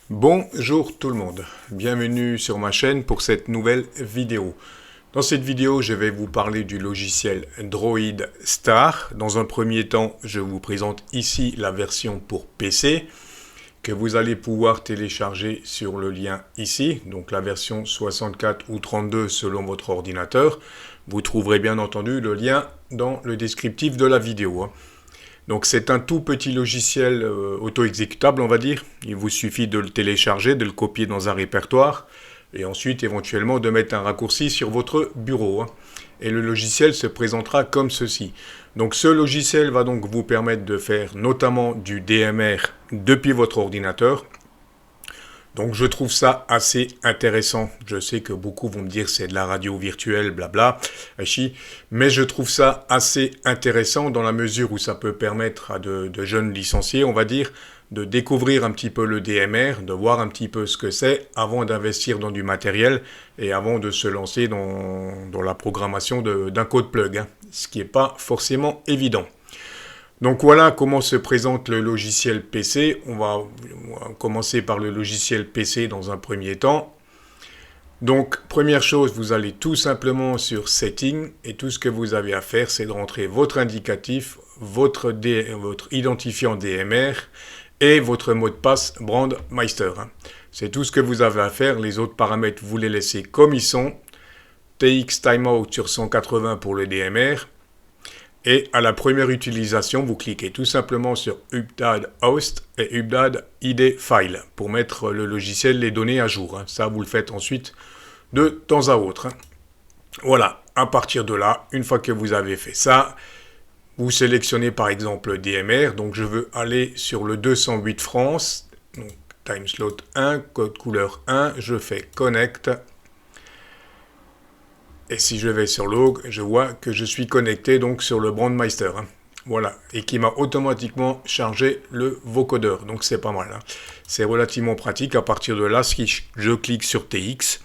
Bonjour tout le monde, bienvenue sur ma chaîne pour cette nouvelle vidéo. Dans cette vidéo, je vais vous parler du logiciel Droid Star. Dans un premier temps, je vous présente ici la version pour PC que vous allez pouvoir télécharger sur le lien ici, donc la version 64 ou 32 selon votre ordinateur. Vous trouverez bien entendu le lien dans le descriptif de la vidéo. Donc c'est un tout petit logiciel auto-exécutable, on va dire. Il vous suffit de le télécharger, de le copier dans un répertoire et ensuite éventuellement de mettre un raccourci sur votre bureau. Et le logiciel se présentera comme ceci. Donc ce logiciel va donc vous permettre de faire notamment du DMR depuis votre ordinateur. Donc je trouve ça assez intéressant. Je sais que beaucoup vont me dire c'est de la radio virtuelle, blabla, mais je trouve ça assez intéressant dans la mesure où ça peut permettre à de jeunes licenciés, on va dire, de découvrir un petit peu le DMR, de voir un petit peu ce que c'est avant d'investir dans du matériel et avant de se lancer dans la programmation d'un code plug, ce qui n'est pas forcément évident. Donc voilà comment se présente le logiciel PC. On va commencer par le logiciel PC dans un premier temps. Donc première chose, vous allez tout simplement sur Settings et tout ce que vous avez à faire, c'est de rentrer votre indicatif, votre identifiant DMR et votre mot de passe Brandmeister. C'est tout ce que vous avez à faire. Les autres paramètres, vous les laissez comme ils sont. TX Timeout sur 180 pour le DMR. Et à la première utilisation, vous cliquez tout simplement sur Update Host et Update ID File pour mettre le logiciel, les données à jour. Ça, vous le faites ensuite de temps à autre. Voilà, à partir de là, une fois que vous avez fait ça, vous sélectionnez par exemple DMR. Donc je veux aller sur le 208 France, donc time slot 1, code couleur 1, je fais Connect. Et si je vais sur Log, je vois que je suis connecté donc sur le Brandmeister. Voilà, et qui m'a automatiquement chargé le vocodeur. Donc c'est pas mal. C'est relativement pratique. À partir de là, si je clique sur TX,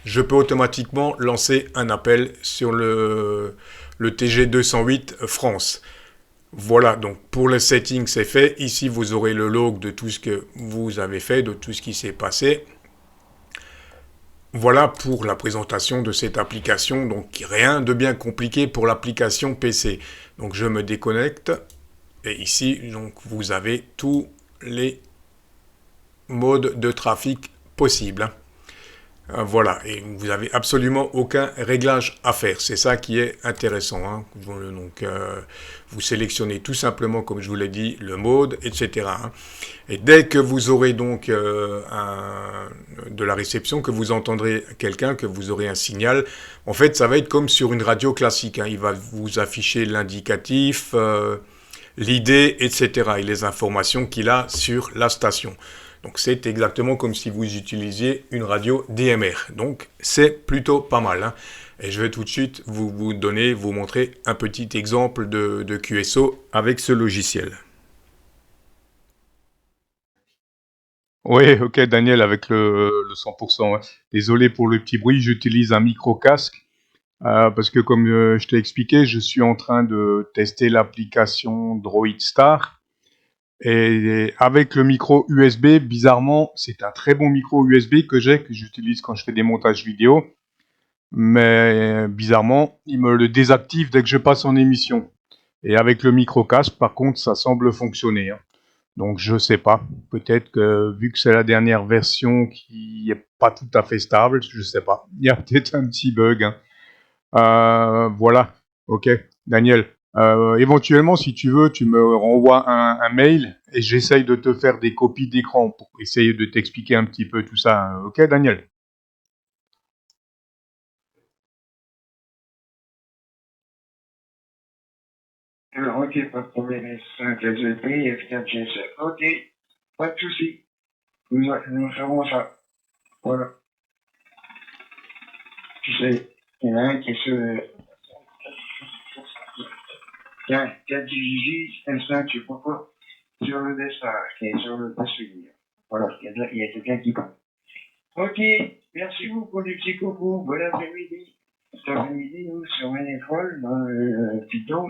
je peux automatiquement lancer un appel sur le TG 208 France. Voilà, donc pour le setting, c'est fait. Ici, vous aurez le log de tout ce que vous avez fait, de tout ce qui s'est passé. Voilà pour la présentation de cette application, donc rien de bien compliqué pour l'application PC. Donc je me déconnecte et ici donc vous avez tous les modes de trafic possibles. Voilà, et vous n'avez absolument aucun réglage à faire. C'est ça qui est intéressant. Donc, vous sélectionnez tout simplement, comme je vous l'ai dit, le mode, etc. Et dès que vous aurez donc de la réception, que vous entendrez quelqu'un, que vous aurez un signal, en fait, ça va être comme sur une radio classique. Il va vous afficher l'indicatif, l'idée, etc. et les informations qu'il a sur la station. Donc c'est exactement comme si vous utilisiez une radio DMR. Donc c'est plutôt pas mal. Et je vais tout de suite vous montrer un petit exemple de QSO avec ce logiciel. Oui, ok Daniel, avec le 100%. Ouais. Désolé pour le petit bruit, j'utilise un micro-casque. Parce que comme je t'ai expliqué, je suis en train de tester l'application Droid Star. Et avec le micro USB, bizarrement, c'est un très bon micro USB que j'utilise quand je fais des montages vidéo. Mais bizarrement, il me le désactive dès que je passe en émission. Et avec le micro casque, par contre, ça semble fonctionner. Donc je sais pas. Peut-être que vu que c'est la dernière version qui est pas tout à fait stable, je sais pas. Il y a peut-être un petit bug. Voilà. Ok, Daniel. Éventuellement, si tu veux, tu me renvoies un mail et j'essaye de te faire des copies d'écran pour essayer de t'expliquer un petit peu tout ça. Ok, Daniel? Alors, ok, pas de problème. S5 LGP, F4 G7. Ok, pas de souci. Nous ferons ça. Voilà. Tu sais, il y en a un qui est sur 4 Gigi, S5, je sais pas quoi, sur le dessin, qui est sur le souvenir. Voilà, il y a quelqu'un qui parle. Ok, merci beaucoup du petit coucou. Bon après-midi. Cet après-midi, nous, sur Ménéfol, dans le Python,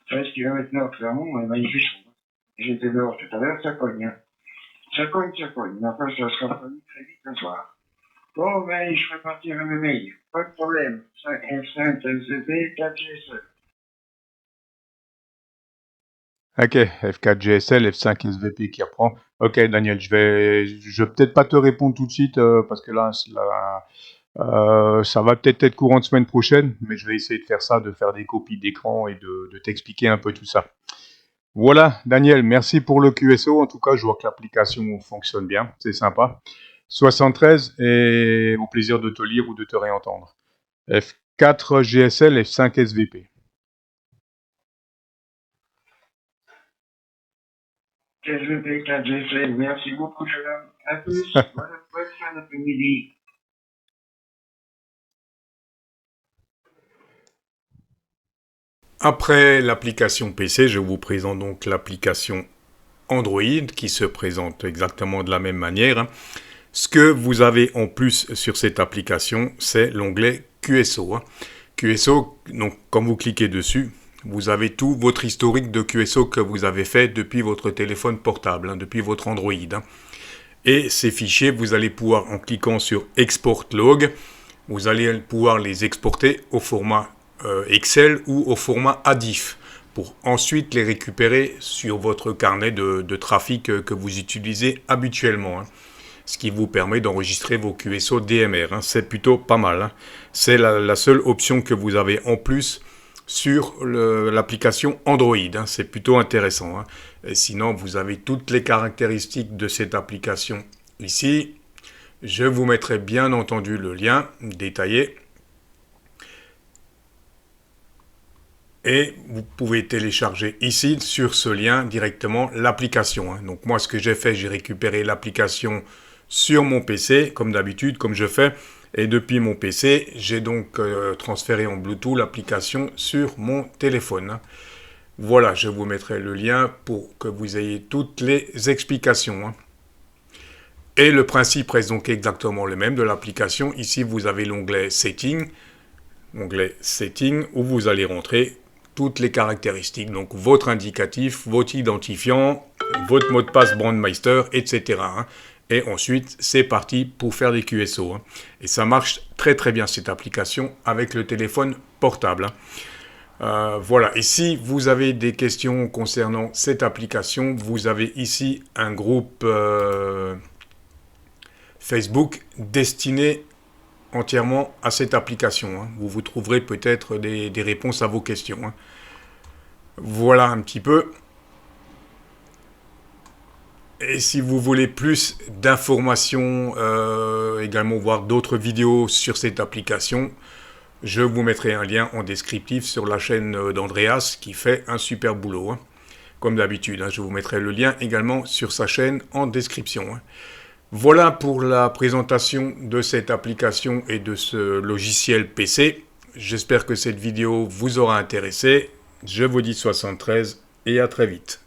13 km nord Clermont, il fait chaud. J'étais dehors tout à l'heure, ça cogne. Ça cogne, mais après, ça sera pas très vite le soir. Bon, ben, je ferai partir un mail. Pas de problème. 5 LCP, 4 GSL. Ok, F4 GSL, F5 SVP qui reprend. Ok, Daniel, je vais peut-être pas te répondre tout de suite parce que là, ça va peut-être être courant de semaine prochaine, mais je vais essayer de faire ça, de faire des copies d'écran et de t'expliquer un peu tout ça. Voilà, Daniel, merci pour le QSO. En tout cas, je vois que l'application fonctionne bien, c'est sympa. 73 et au plaisir de te lire ou de te réentendre. F4 GSL, F5 SVP. 4 GP, 4 GSL. Merci beaucoup, jeune homme. À plus. Bonne fin d'après-midi. Après l'application PC, je vous présente donc l'application Android qui se présente exactement de la même manière. Ce que vous avez en plus sur cette application, c'est l'onglet QSO. QSO, donc quand vous cliquez dessus, vous avez tout votre historique de QSO que vous avez fait depuis votre téléphone portable, depuis votre Android. Et ces fichiers, vous allez pouvoir, en cliquant sur Export Log, vous allez pouvoir les exporter au format Excel ou au format ADIF pour ensuite les récupérer sur votre carnet de trafic que vous utilisez habituellement. Ce qui vous permet d'enregistrer vos QSO DMR. C'est plutôt pas mal. C'est la seule option que vous avez en plus sur l'application Android. C'est plutôt intéressant. Et sinon, vous avez toutes les caractéristiques de cette application ici. Je vous mettrai bien entendu le lien détaillé. Et vous pouvez télécharger ici, sur ce lien, directement l'application. Donc moi, ce que j'ai fait, j'ai récupéré l'application sur mon PC, comme d'habitude, comme je fais. Et depuis mon PC, j'ai donc transféré en Bluetooth l'application sur mon téléphone. Voilà, je vous mettrai le lien pour que vous ayez toutes les explications. Et le principe reste donc exactement le même de l'application. Ici, vous avez l'onglet Settings, où vous allez rentrer toutes les caractéristiques, donc votre indicatif, votre identifiant, votre mot de passe Brandmeister, etc. Et ensuite, c'est parti pour faire des QSO. Et ça marche très très bien cette application avec le téléphone portable. Voilà, et si vous avez des questions concernant cette application, vous avez ici un groupe Facebook destiné entièrement à cette application. Où vous trouverez peut-être des réponses à vos questions. Voilà un petit peu. Et si vous voulez plus d'informations, également voir d'autres vidéos sur cette application, je vous mettrai un lien en descriptif sur la chaîne d'Andreas qui fait un super boulot. Comme d'habitude, je vous mettrai le lien également sur sa chaîne en description. Voilà pour la présentation de cette application et de ce logiciel PC. J'espère que cette vidéo vous aura intéressé. Je vous dis 73 et à très vite.